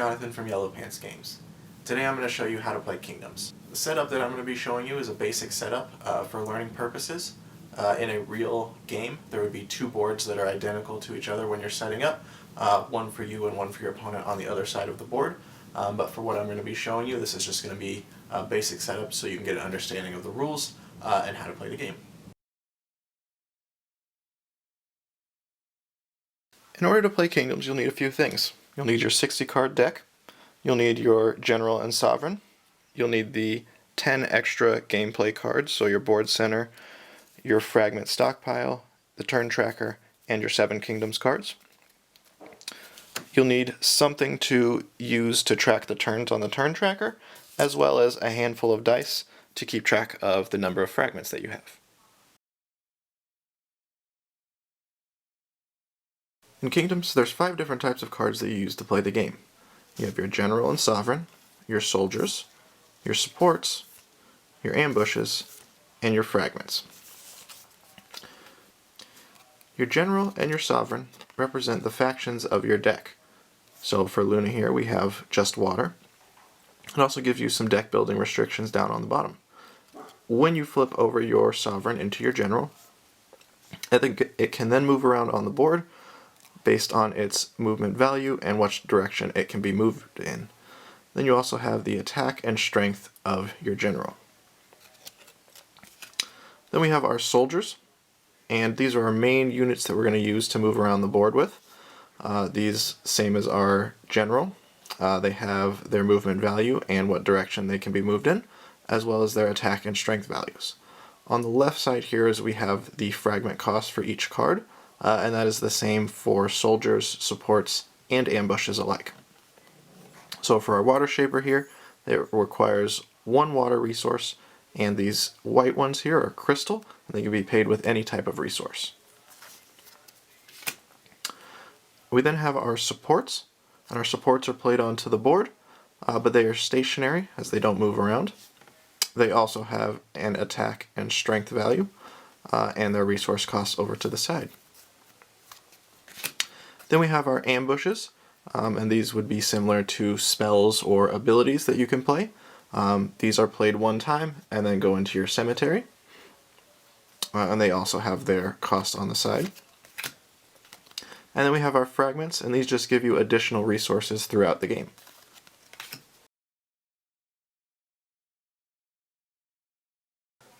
Jonathan from Yellow Pants Games. Today I'm going to show you how to play Kingdoms. The setup that I'm going to be showing you is a basic setup for learning purposes. In a real game, there would be two boards that are identical to each other when you're setting up, one for you and one for your opponent on the other side of the board. But for what I'm going to be showing you, this is just going to be a basic setup so you can get an understanding of the rules and how to play the game. In order to play Kingdoms, you'll need a few things. You'll need your 60 card deck, you'll need your General and Sovereign, you'll need the 10 extra gameplay cards, so your board center, your fragment stockpile, the turn tracker, and your 7 Kingdoms cards. You'll need something to use to track the turns on the turn tracker, as well as a handful of dice to keep track of the number of fragments that you have. In Kingdoms, there's 5 different types of cards that you use to play the game. You have your General and Sovereign, your Soldiers, your Supports, your Ambushes, and your Fragments. Your General and your Sovereign represent the factions of your deck. So for Luna here, we have just water. It also gives you some deck building restrictions down on the bottom. When you flip over your Sovereign into your General, it can then move around on the board based on its movement value and which direction it can be moved in. Then you also have the attack and strength of your General. Then we have our Soldiers, and these are our main units that we're going to use to move around the board with. These, same as our General, they have their movement value and what direction they can be moved in, as well as their attack and strength values. On the left side here is we have the fragment cost for each card, and that is the same for Soldiers, Supports, and Ambushes alike. So for our Water Shaper here, it requires 1 water resource, and these white ones here are crystal, and they can be paid with any type of resource. We then have our Supports, and our Supports are played onto the board, but they are stationary as they don't move around. They also have an attack and strength value, and their resource costs over to the side. Then we have our Ambushes, and these would be similar to spells or abilities that you can play. These are played one time and then go into your cemetery, and they also have their cost on the side. And then we have our Fragments, and these just give you additional resources throughout the game.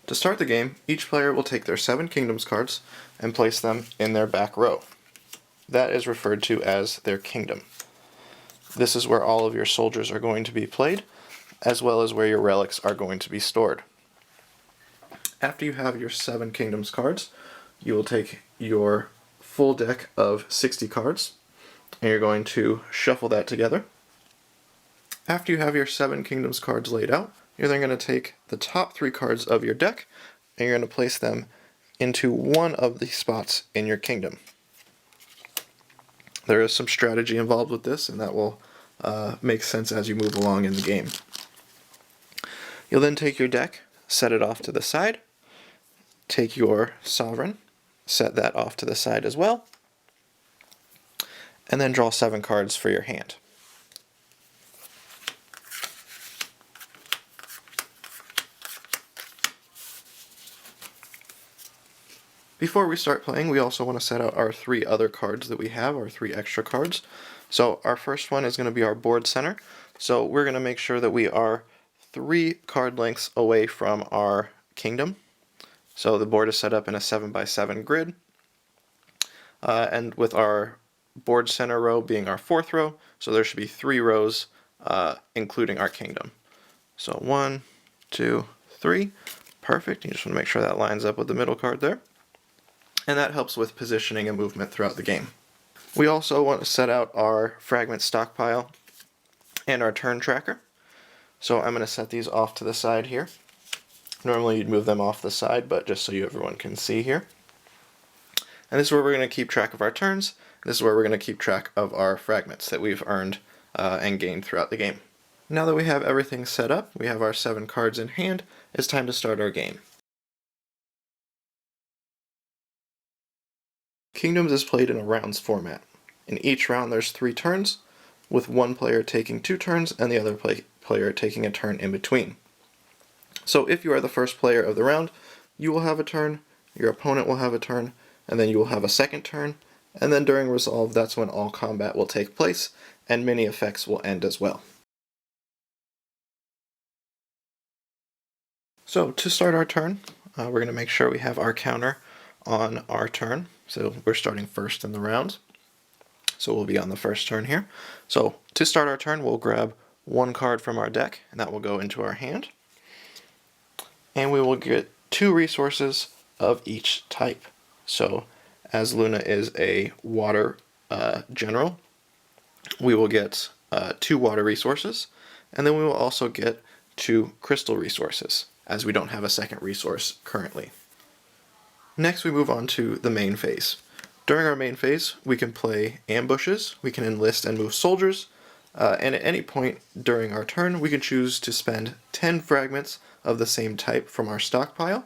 To start the game, each player will take their 7 Kingdoms cards and place them in their back row. That is referred to as their kingdom. This is where all of your soldiers are going to be played, as well as where your relics are going to be stored. After you have your 7 Kingdoms cards, you will take your full deck of 60 cards, and you're going to shuffle that together. After you have your 7 Kingdoms cards laid out, you're then going to take the top 3 cards of your deck, and you're going to place them into one of the spots in your kingdom. There is some strategy involved with this, and that will make sense as you move along in the game. You'll then take your deck, set it off to the side, take your Sovereign, set that off to the side as well, and then draw 7 cards for your hand. Before we start playing, we also want to set out our 3 other cards that we have, our 3 extra cards. So our first one is going to be our board center. So we're going to make sure that we are 3 card lengths away from our kingdom. So the board is set up in a 7x7 grid. And with our board center row being our 4th row, so there should be 3 rows including our kingdom. So 1, 2, 3. Perfect. You just want to make sure that lines up with the middle card there. And that helps with positioning and movement throughout the game. We also want to set out our fragment stockpile and our turn tracker. So I'm going to set these off to the side here. Normally you'd move them off the side, but just so everyone can see here. And this is where we're going to keep track of our turns. This is where we're going to keep track of our fragments that we've earned and gained throughout the game. Now that we have everything set up, we have our 7 cards in hand, it's time to start our game. Kingdoms is played in a rounds format. In each round there's 3 turns, with one player taking 2 turns and the other player taking a turn in between. So if you are the first player of the round, you will have a turn, your opponent will have a turn, and then you will have a second turn, and then during resolve, that's when all combat will take place, and many effects will end as well. So to start our turn, we're going to make sure we have our counter on our turn. So we're starting first in the round. So we'll be on the first turn here. So to start our turn, we'll grab one card from our deck, and that will go into our hand. And we will get 2 resources of each type. So as Luna is a water general, we will get 2 water resources, and then we will also get 2 crystal resources, as we don't have a second resource currently. Next we move on to the main phase. During our main phase, we can play ambushes, we can enlist and move soldiers, and at any point during our turn, we can choose to spend 10 fragments of the same type from our stockpile,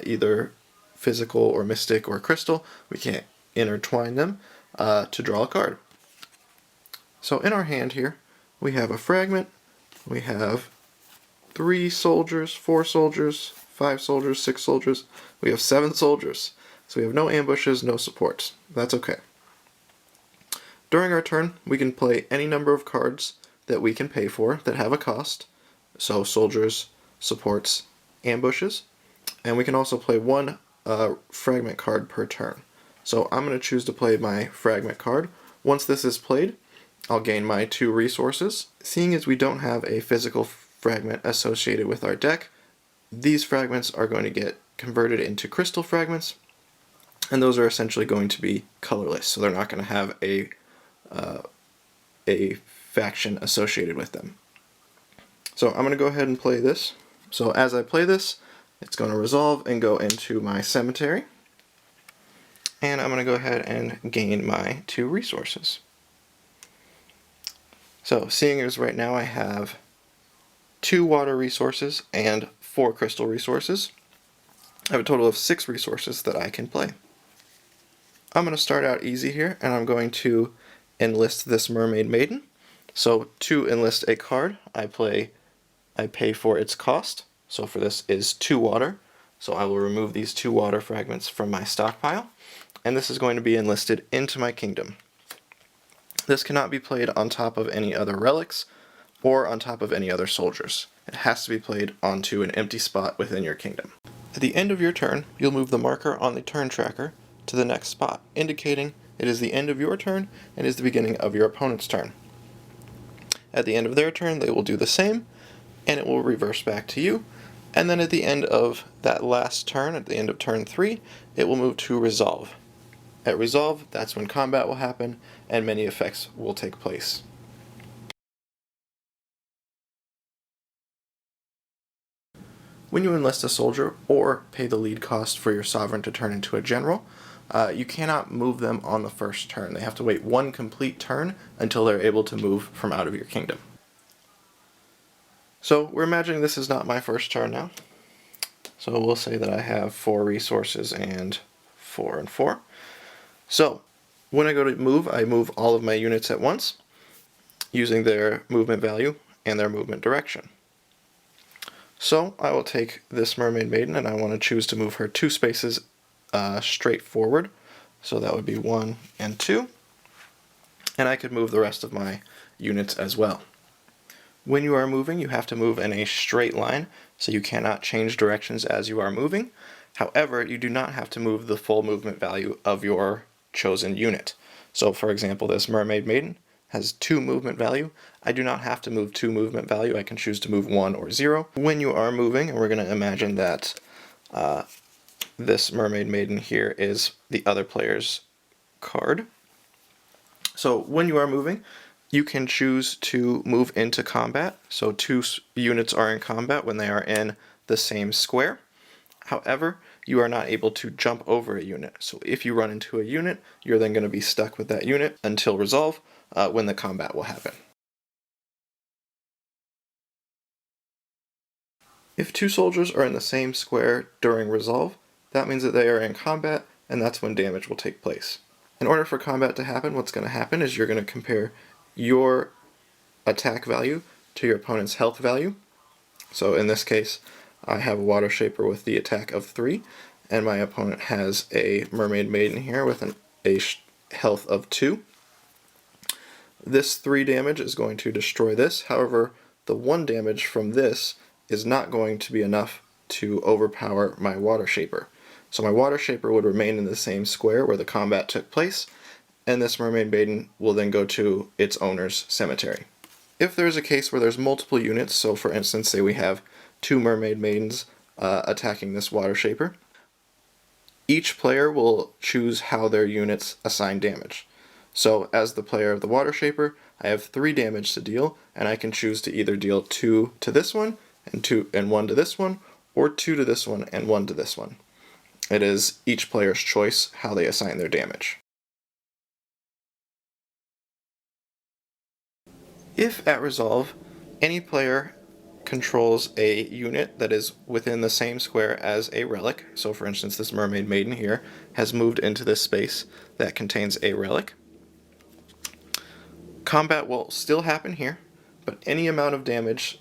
either physical or mystic or crystal. We can intertwine them to draw a card. So in our hand here, we have a fragment, we have 3 soldiers, 4 soldiers, 5 soldiers, 6 soldiers, we have 7 soldiers. So we have no ambushes, no supports. That's okay. During our turn, we can play any number of cards that we can pay for that have a cost. So soldiers, supports, ambushes. And we can also play 1 fragment card per turn. So I'm going to choose to play my fragment card. Once this is played, I'll gain my 2 resources. Seeing as we don't have a physical fragment associated with our deck, these fragments are going to get converted into crystal fragments, and those are essentially going to be colorless, so they're not going to have a faction associated with them. So I'm going to go ahead and play this. So as I play this, it's going to resolve and go into my cemetery, and I'm going to go ahead and gain my 2 resources. So seeing as right now I have 2 water resources and 4 crystal resources, I have a total of 6 resources that I can play. I'm going to start out easy here, and I'm going to enlist this Mermaid Maiden. So to enlist a card, I pay for its cost. So for this is 2 water. So I will remove these 2 water fragments from my stockpile, and this is going to be enlisted into my kingdom. This cannot be played on top of any other relics or on top of any other soldiers. It has to be played onto an empty spot within your kingdom. At the end of your turn, you'll move the marker on the turn tracker to the next spot, indicating it is the end of your turn and is the beginning of your opponent's turn. At the end of their turn, they will do the same, and it will reverse back to you. And then at the end of that last turn, at the end of turn 3, it will move to resolve. At resolve, that's when combat will happen, and many effects will take place. When you enlist a soldier or pay the lead cost for your sovereign to turn into a general, you cannot move them on the first turn. They have to wait 1 complete turn until they're able to move from out of your kingdom. So we're imagining this is not my first turn now. So we'll say that I have 4 resources and 4 and 4. So when I go to move, I move all of my units at once using their movement value and their movement direction. So I will take this Mermaid Maiden, and I want to choose to move her 2 spaces straight forward. So that would be 1 and 2. And I could move the rest of my units as well. When you are moving, you have to move in a straight line, so you cannot change directions as you are moving. However, you do not have to move the full movement value of your chosen unit. So for example, this Mermaid Maiden has 2 movement value. I do not have to move 2 movement value. I can choose to move 1 or 0. When you are moving, and we're going to imagine that this Mermaid Maiden here is the other player's card. So when you are moving, you can choose to move into combat. So 2 units are in combat when they are in the same square. However, you are not able to jump over a unit. So if you run into a unit, you're then going to be stuck with that unit until resolve, when the combat will happen. If 2 soldiers are in the same square during resolve, that means that they are in combat, and that's when damage will take place. In order for combat to happen, what's going to happen is you're going to compare your attack value to your opponent's health value. So in this case, I have a Water Shaper with the attack of 3, and my opponent has a Mermaid Maiden here with a health of 2. This 3 damage is going to destroy this, however, the 1 damage from this is not going to be enough to overpower my Water Shaper. So my Water Shaper would remain in the same square where the combat took place, and this Mermaid Maiden will then go to its owner's cemetery. If there's a case where there's multiple units, so for instance, say we have 2 Mermaid Maidens attacking this Water Shaper, each player will choose how their units assign damage. So as the player of the Water Shaper, I have 3 damage to deal, and I can choose to either deal 2 to this one, and 1 to this one, or 2 to this one, and 1 to this one. It is each player's choice how they assign their damage. If at resolve, any player controls a unit that is within the same square as a relic, so for instance this Mermaid Maiden here has moved into this space that contains a relic, combat will still happen here, but any amount of damage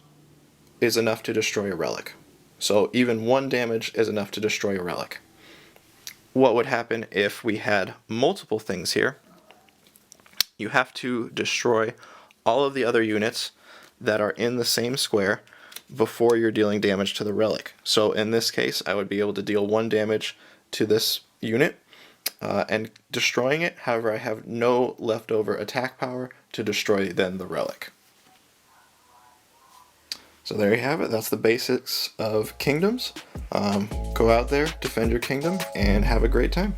is enough to destroy a relic. So even 1 damage is enough to destroy a relic. What would happen if we had multiple things here? You have to destroy all of the other units that are in the same square before you're dealing damage to the relic. So in this case, I would be able to deal 1 damage to this unit and destroying it. However, I have no leftover attack power to destroy then the relic. So there you have it. That's the basics of kingdoms. Go out there, defend your kingdom, and have a great time.